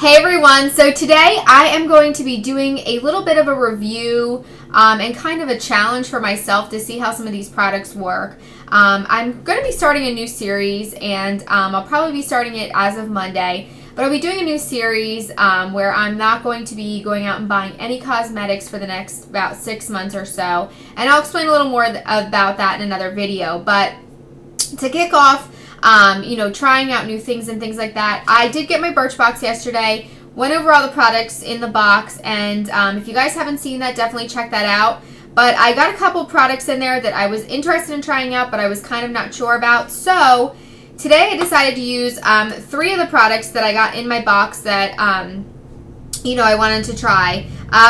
Hey everyone, so today I am going to be doing a little bit of a review and kind of a challenge for myself to see how some of these products work. I'm going to be starting a new series and I'll probably be starting it as of Monday, but I'll be doing a new series where I'm not going to be going out and buying any cosmetics for the next about 6 months or so, and I'll explain a little more about that in another video. But to kick off, trying out new things and things like that, I did get my Birch box yesterday, went over all the products in the box, and if you guys haven't seen that, definitely check that out. But I got a couple products in there that I was interested in trying out, but I was kind of not sure about. So today I decided to use 3 of the products that I got in my box that, I wanted to try.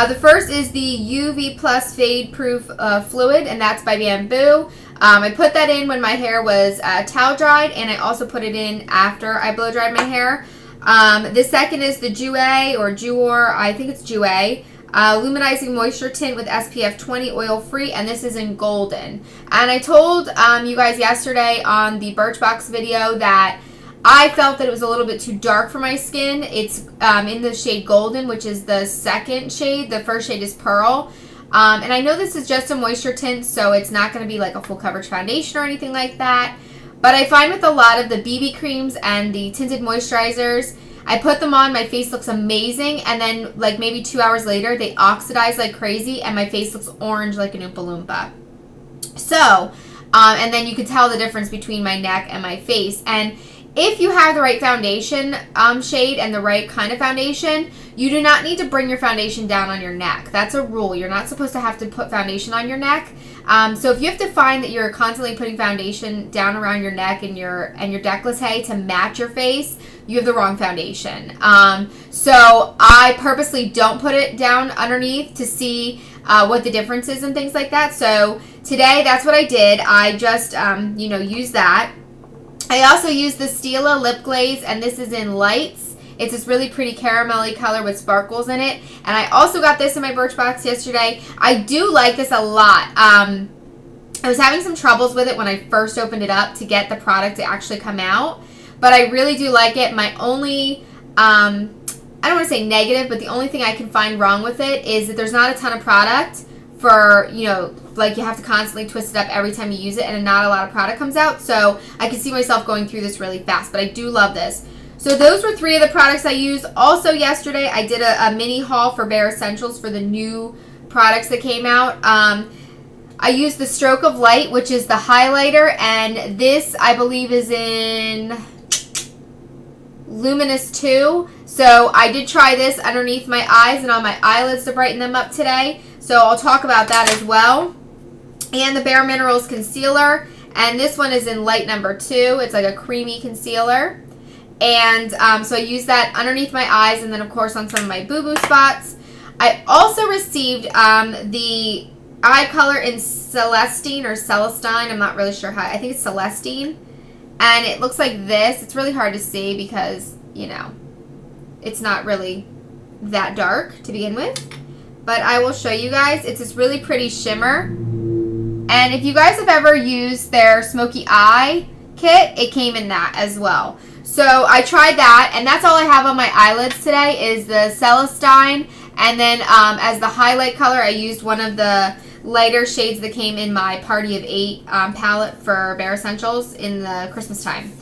The first is the UV Plus Fade Proof Fluid, and that's by Bamboo. I put that in when my hair was towel dried, and I also put it in after I blow dried my hair. The second is the Jouer, or Jouer, I think it's Jouer, Luminizing Moisture Tint with SPF 20, oil-free, and this is in golden. And I told you guys yesterday on the Birchbox video that I felt that it was a little bit too dark for my skin. It's in the shade Golden, which is the second shade. The first shade is Pearl. And I know this is just a moisture tint, so it's not going to be like a full coverage foundation or anything like that. But I find with a lot of the BB creams and the tinted moisturizers, I put them on, my face looks amazing, and then like maybe 2 hours later, they oxidize like crazy, and my face looks orange like an Oompa Loompa. So, and then you can tell the difference between my neck and my face. And if you have the right foundation shade and the right kind of foundation, you do not need to bring your foundation down on your neck. That's a rule. You're not supposed to have to put foundation on your neck. So if you have to find that you're constantly putting foundation down around your neck and your décolleté to match your face, you have the wrong foundation. So I purposely don't put it down underneath to see what the difference is and things like that. So today, that's what I did. I just, used that. I also used the Stila Lip Glaze, and this is in Lights. It's this really pretty caramelly color with sparkles in it. And I also got this in my Birchbox yesterday. I do like this a lot. I was having some troubles with it when I first opened it up to get the product to actually come out. But I really do like it. My only, I don't want to say negative, but the only thing I can find wrong with it is that there's not a ton of product for, like you have to constantly twist it up every time you use it, and not a lot of product comes out. So I can see myself going through this really fast, but I do love this. So those were 3 of the products I used. Also yesterday, I did a mini haul for Bare Essentials for the new products that came out. I used the Stroke of Light, which is the highlighter, and this I believe is in Luminous 2. So I did try this underneath my eyes and on my eyelids to brighten them up today. So I'll talk about that as well. And the Bare Minerals concealer, and this one is in light number 2. It's like a creamy concealer. And so I use that underneath my eyes, and then of course on some of my boo-boo spots. I also received the eye color in Celestine or Celestine. I'm not really sure how. I think it's Celestine. And it looks like this. It's really hard to see because, it's not really that dark to begin with. But I will show you guys. It's this really pretty shimmer. And if you guys have ever used their Smoky Eye kit, it came in that as well. So I tried that, and that's all I have on my eyelids today is the Celestine. And then as the highlight color, I used one of the lighter shades that came in my Party of 8 palette for Bare Essentials in the Christmas time.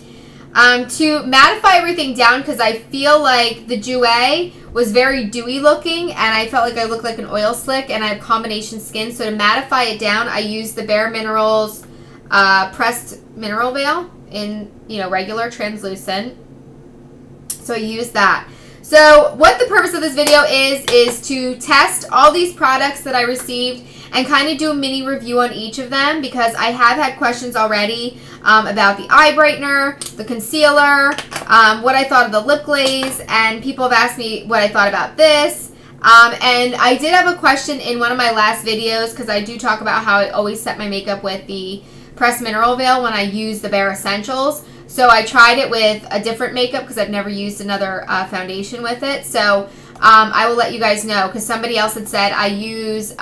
To mattify everything down, because I feel like the Jouer was very dewy looking, and I felt like I looked like an oil slick, and I have combination skin. So to mattify it down, I used the Bare Minerals Pressed Mineral Veil in, regular translucent. So I used that. So what the purpose of this video is to test all these products that I received and kind of do a mini review on each of them, because I have had questions already about the eye brightener, the concealer, what I thought of the lip glaze, and people have asked me what I thought about this. And I did have a question in one of my last videos, because I do talk about how I always set my makeup with the Pressed Mineral Veil when I use the Bare Essentials. So I tried it with a different makeup because I've never used another foundation with it. So I will let you guys know, because somebody else had said I use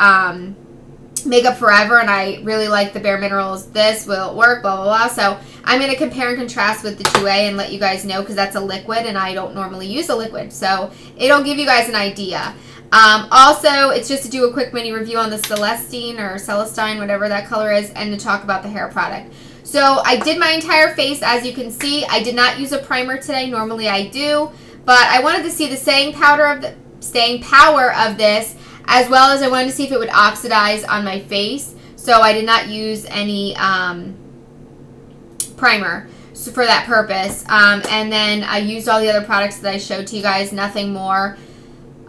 Makeup Forever, and I really like the Bare Minerals. This will work, blah, blah, blah. So I'm going to compare and contrast with the 2A and let you guys know, because that's a liquid and I don't normally use a liquid. So it'll give you guys an idea. Also, it's just to do a quick mini review on the Celestine or Celestine, whatever that color is, and to talk about the hair product. So I did my entire face, as you can see. I did not use a primer today. Normally I do, but I wanted to see the staying power of this, as well as I wanted to see if it would oxidize on my face. So I did not use any primer for that purpose. And then I used all the other products that I showed to you guys, nothing more.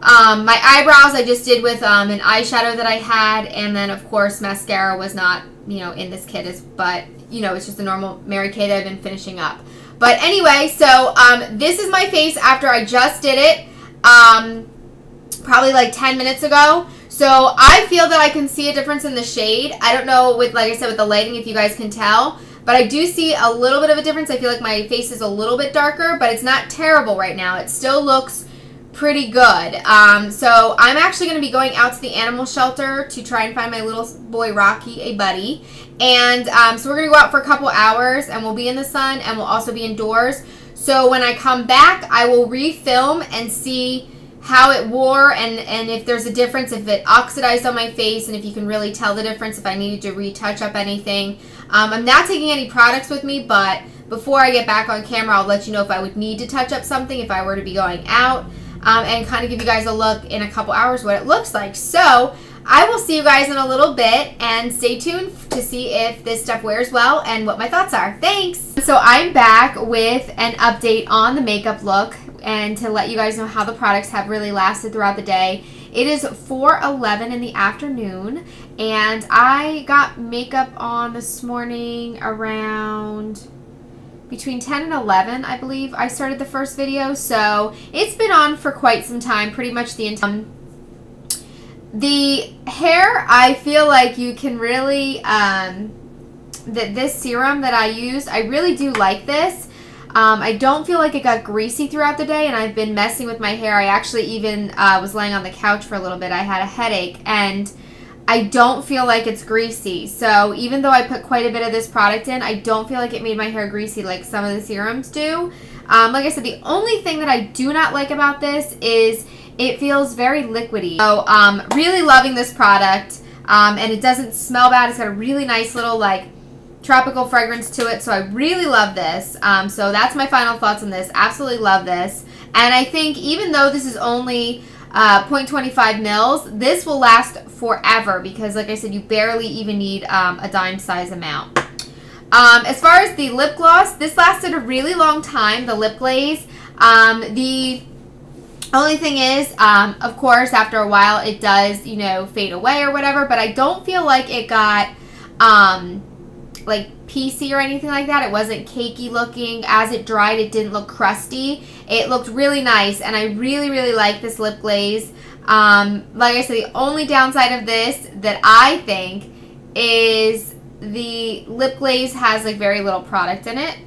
My eyebrows I just did with an eyeshadow that I had, and then of course mascara was not, in this kit, but it's just a normal Mary Kay that I've been finishing up. But anyway, so this is my face after I just did it, probably like 10 minutes ago. So I feel that I can see a difference in the shade. I don't know, like I said, with the lighting, if you guys can tell, but I do see a little bit of a difference. I feel like my face is a little bit darker, but it's not terrible right now. It still looks pretty good. So I'm actually going to be going out to the animal shelter to try and find my little boy Rocky a buddy. And so we're going to go out for a couple hours, and we'll be in the sun, and we'll also be indoors. So when I come back, I will refilm and see how it wore, and if there's a difference, if it oxidized on my face, and if you can really tell the difference, if I needed to retouch up anything. I'm not taking any products with me, but before I get back on camera, I'll let you know if I would need to touch up something if I were to be going out, and kind of give you guys a look in a couple hours what it looks like. So I will see you guys in a little bit, and stay tuned to see if this stuff wears well and what my thoughts are. Thanks! So I'm back with an update on the makeup look, and to let you guys know how the products have really lasted throughout the day. It is 4:11 in the afternoon, and I got makeup on this morning around between 10 and 11, I believe. I started the first video, so it's been on for quite some time, pretty much the entire the hair. I feel like you can really, this serum that I used, I really do like this. I don't feel like it got greasy throughout the day, and I've been messing with my hair. I actually even was laying on the couch for a little bit. I had a headache, and I don't feel like it's greasy. So even though I put quite a bit of this product in, I don't feel like it made my hair greasy like some of the serums do. Like I said, the only thing that I do not like about this is it feels very liquidy. So really loving this product, and it doesn't smell bad. It's got a really nice little like tropical fragrance to it, so I really love this. So that's my final thoughts on this. Absolutely love this, and I think even though this is only 0.25 mils, this will last forever, because like I said, you barely even need a dime size amount. As far as the lip gloss, this lasted a really long time, the lip glaze. The only thing is, of course, after a while it does, fade away or whatever, but I don't feel like it got like piecey or anything like that. It wasn't cakey looking. As it dried, it didn't look crusty. It looked really nice, and I really, really like this lip glaze. Like I said, the only downside of this that I think is the lip glaze has like very little product in it.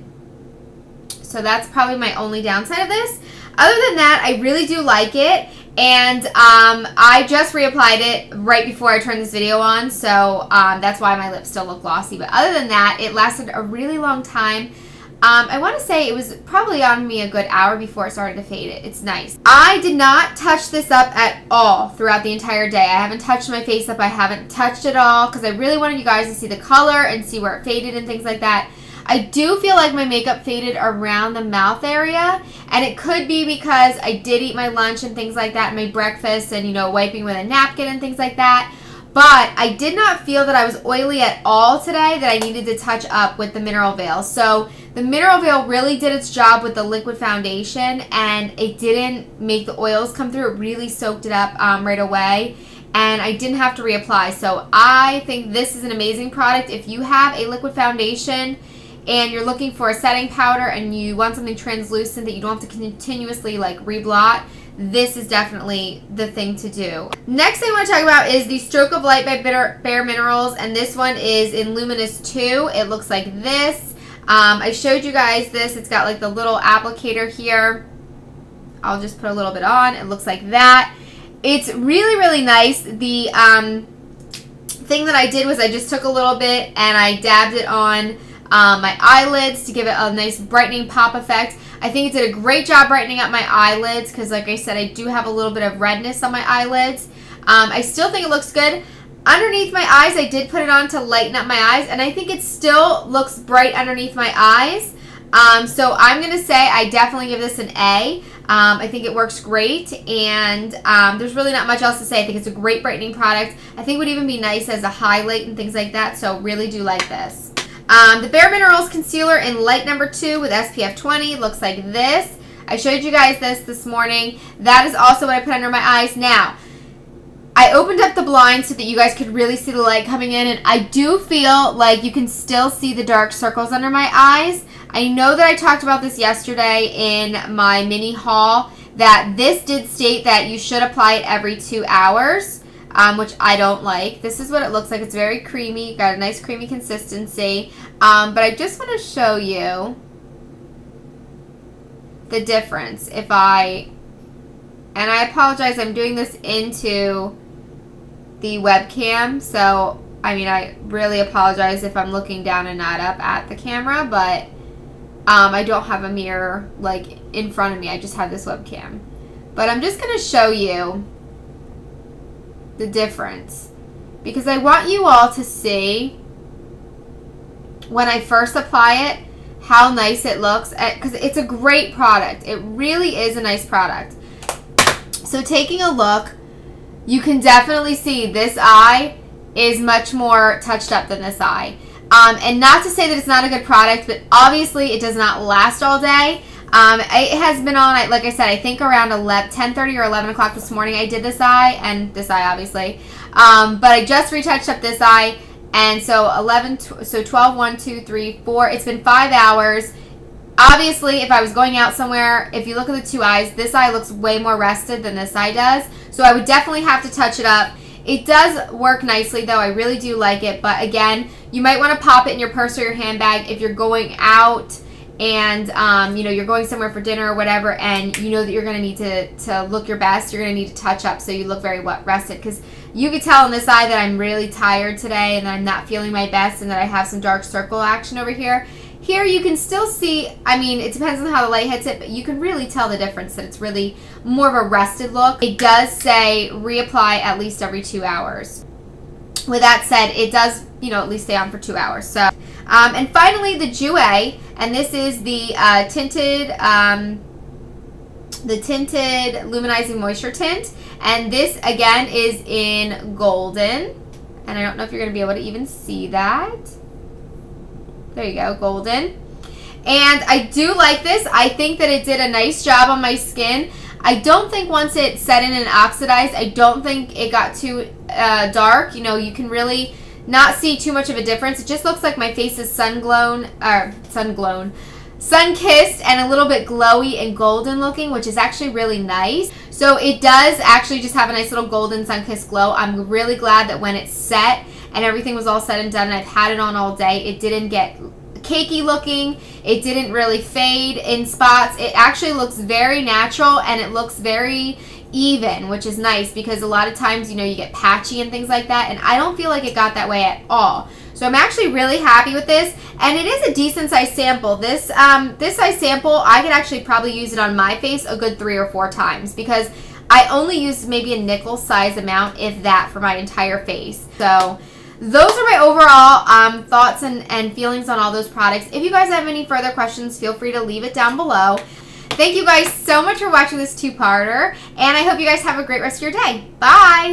So that's probably my only downside of this. Other than that, I really do like it. And I just reapplied it right before I turned this video on, so that's why my lips still look glossy. But other than that, it lasted a really long time. I want to say it was probably on me a good hour before it started to fade. It's nice. I did not touch this up at all throughout the entire day. I haven't touched my face up. I haven't touched it all because I really wanted you guys to see the color and see where it faded and things like that. I do feel like my makeup faded around the mouth area, and it could be because I did eat my lunch and things like that, and my breakfast, and wiping with a napkin and things like that. But I did not feel that I was oily at all today, that I needed to touch up with the Mineral Veil. So the Mineral Veil really did its job with the liquid foundation, and it didn't make the oils come through. It really soaked it up right away, and I didn't have to reapply. So I think this is an amazing product. If you have a liquid foundation and you're looking for a setting powder and you want something translucent that you don't have to continuously like reblot, this is definitely the thing to do. Next thing I want to talk about is the Stroke of Light by Bare Minerals, and this one is in Luminous 2. It looks like this. I showed you guys this. It's got like the little applicator here. I'll just put a little bit on. It looks like that. It's really, really nice. The thing that I did was I just took a little bit and I dabbed it on my eyelids to give it a nice brightening pop effect. I think it did a great job brightening up my eyelids because, like I said, I do have a little bit of redness on my eyelids. I still think it looks good. Underneath my eyes, I did put it on to lighten up my eyes, and I think it still looks bright underneath my eyes. So I'm going to say I definitely give this an A. I think it works great, and there's really not much else to say. I think it's a great brightening product. I think it would even be nice as a highlight and things like that, so really do like this. The Bare Minerals Concealer in Light Number 2 with SPF 20 looks like this. I showed you guys this morning. That is also what I put under my eyes. Now, I opened up the blind so that you guys could really see the light coming in, and I do feel like you can still see the dark circles under my eyes. I know that I talked about this yesterday in my mini haul, that this did state that you should apply it every 2 hours. Which I don't like. This is what it looks like. It's very creamy. Got a nice creamy consistency. But I just want to show you the difference. And I apologize, I'm doing this into the webcam. So, I mean, I really apologize if I'm looking down and not up at the camera. But I don't have a mirror, like, in front of me. I just have this webcam. But I'm just going to show you the difference, because I want you all to see when I first apply it how nice it looks, because it's a great product. It really is a nice product. So taking a look, you can definitely see this eye is much more touched up than this eye. And not to say that it's not a good product, but obviously it does not last all day. It has been on, like I said, I think around 10:30 or 11 o'clock this morning I did this eye, and this eye obviously. But I just retouched up this eye, and so 12, 1, 2, 3, 4. It's been 5 hours. Obviously, if I was going out somewhere, if you look at the two eyes, this eye looks way more rested than this eye does. So I would definitely have to touch it up. It does work nicely, though. I really do like it. But again, you might want to pop it in your purse or your handbag if you're going out and you know, you're going somewhere for dinner or whatever, and you know that you're going to need to look your best. You're going to need to touch up so you look very rested, because you could tell in this eye that I'm really tired today and that I'm not feeling my best and that I have some dark circle action over here. Here you can still see, I mean, it depends on how the light hits it, but you can really tell the difference, that it's really more of a rested look. It does say reapply at least every 2 hours. With that said, it does, you know, at least stay on for 2 hours. So, and finally, the Jouer, and this is the tinted Luminizing Moisture Tint, and this again is in golden, and I don't know if you're going to be able to even see that. There you go, golden. And I do like this. I think that it did a nice job on my skin. I don't think once it set in and oxidized, I don't think it got too dark. You know, you can really not see too much of a difference. It just looks like my face is sun-kissed and a little bit glowy and golden looking, which is actually really nice. So it does actually just have a nice little golden sun-kissed glow. I'm really glad that when it's set and everything was all said and done and I've had it on all day, it didn't get cakey looking. It didn't really fade in spots. It actually looks very natural and it looks very even, which is nice, because a lot of times, you know, you get patchy and things like that, and I don't feel like it got that way at all. So I'm actually really happy with this, and it is a decent size sample. This size sample, I could actually probably use it on my face a good 3 or 4 times, because I only used maybe a nickel size amount, if that, for my entire face. So those are my overall thoughts and feelings on all those products. If you guys have any further questions, feel free to leave it down below. Thank you guys so much for watching this 2-parter, and I hope you guys have a great rest of your day. Bye!